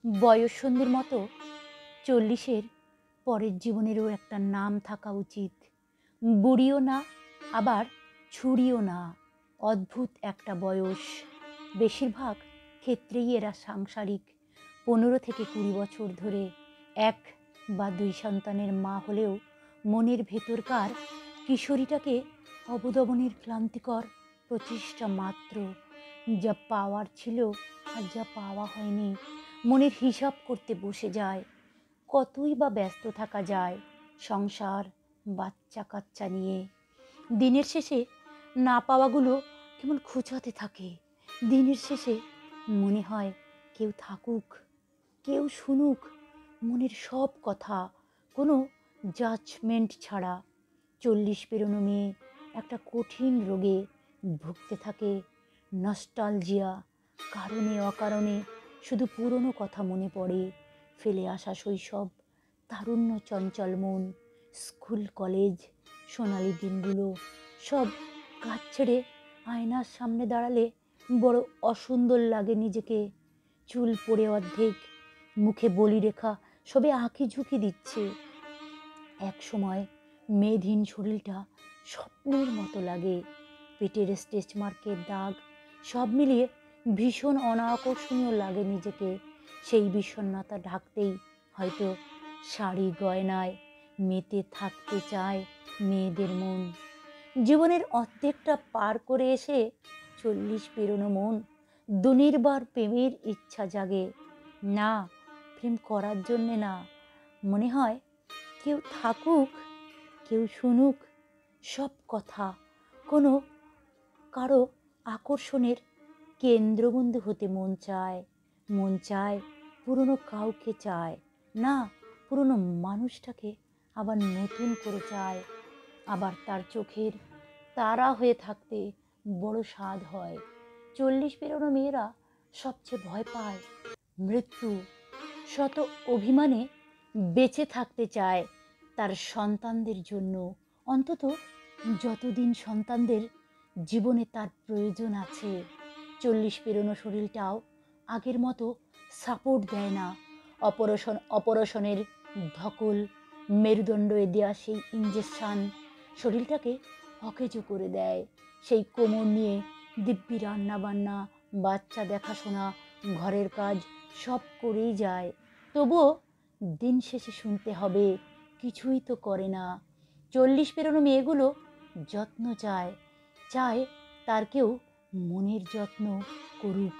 বয়ঃসন্ধির মতো 40-এর পরের জীবনেরও একটা নাম থাকা উচিত। বুড়িও না, আবার ছুড়িও না। অদ্ভুত একটা বয়স। বেশিরভাগ ক্ষেত্রেই এরা সাংসারিক। 15 থেকে 20 বছর ধরে 1 বা 2 সন্তানের মা হলেও মনের ভেতরকার কিশোরীটাকে অবদমনের ক্লান্তিকর প্রচেষ্টা মাত্র। যা পাওয়ার ছিল আর যা পাওয়া হয়নি মনের হিসাব করতে বসে যায়। কতই বা ব্যস্ত থাকা যায় সংসার, বাচ্চা কাচ্চা নিয়ে। দিনের শেষে না পাওয়াগুলো কেমন খোঁচাতে থাকে। দিনের শেষে মনে হয় কেউ থাকুক, কেউ শুনুক মনের সব কথা, কোনো জাজমেন্ট ছাড়া। 40 পেরোনো মেয়ে একটা কঠিন রোগে ভুগতে থাকে, নস্টালজিয়া। কারণে অকারণে শুধু পুরনো কথা মনে পড়ে। ফেলে আসা শৈশব, তারুণ্য, চঞ্চল মন, স্কুল কলেজ, সোনালি দিনগুলো সব কাজ ছেড়ে আয়নার সামনে দাঁড়ালে বড় অসুন্দর লাগে নিজেকে। চুল পড়ে অর্ধেক, মুখে বলিরেখা সবে আঁকি ঝুঁকি দিচ্ছে। এক সময় মেদহীন শরীরটা স্বপ্নের মতো লাগে। পেটের স্ট্রেচ মার্কের দাগ, সব মিলিয়ে ভীষণ অনাকর্ষণীয় লাগে নিজেকে। সেই বিষণ্ণতা ঢাকতেই হয়তো শাড়ি গয়নায় মেতে থাকতে চায় মেয়েদের মন। জীবনের অর্ধেকটা পার করে এসে 40 পেরোনো মন দুনির্বার প্রেমের ইচ্ছা জাগে। না, প্রেম করার জন্যে না, মনে হয় কেউ থাকুক, কেউ শুনুক সব কথা। কোনো কারো আকর্ষণের কেন্দ্রবিন্দু হতে মন চায়। মন চায়, পুরনো কাউকে চায় না, পুরনো মানুষটাকে আবার নতুন করে চায়। আবার তার চোখের তারা হয়ে থাকতে বড় স্বাদ হয়। 40 পেরোনো মেয়েরা সবচেয়ে ভয় পায় মৃত্যু। শত অভিমানে বেঁচে থাকতে চায় তার সন্তানদের জন্য, অন্তত যতদিন সন্তানদের জীবনে তার প্রয়োজন আছে। 40 পেরোনো শরীরটাও আগের মতো সাপোর্ট দেয় না। অপারেশনের ধকল, মেরুদণ্ডে দেওয়া সেই ইঞ্জেকশন শরীরটাকে অকেজো করে দেয়। সেই কোমর নিয়ে দিব্যি রান্না বান্না, বাচ্চা দেখাশোনা, ঘরের কাজ সব করেই যায়। তবুও দিন শেষে শুনতে হবে কিছুই তো করে না। 40 পেরোনো মেয়েগুলো যত্ন চায়, চায় তার কেউ মনের যত্ন করুক।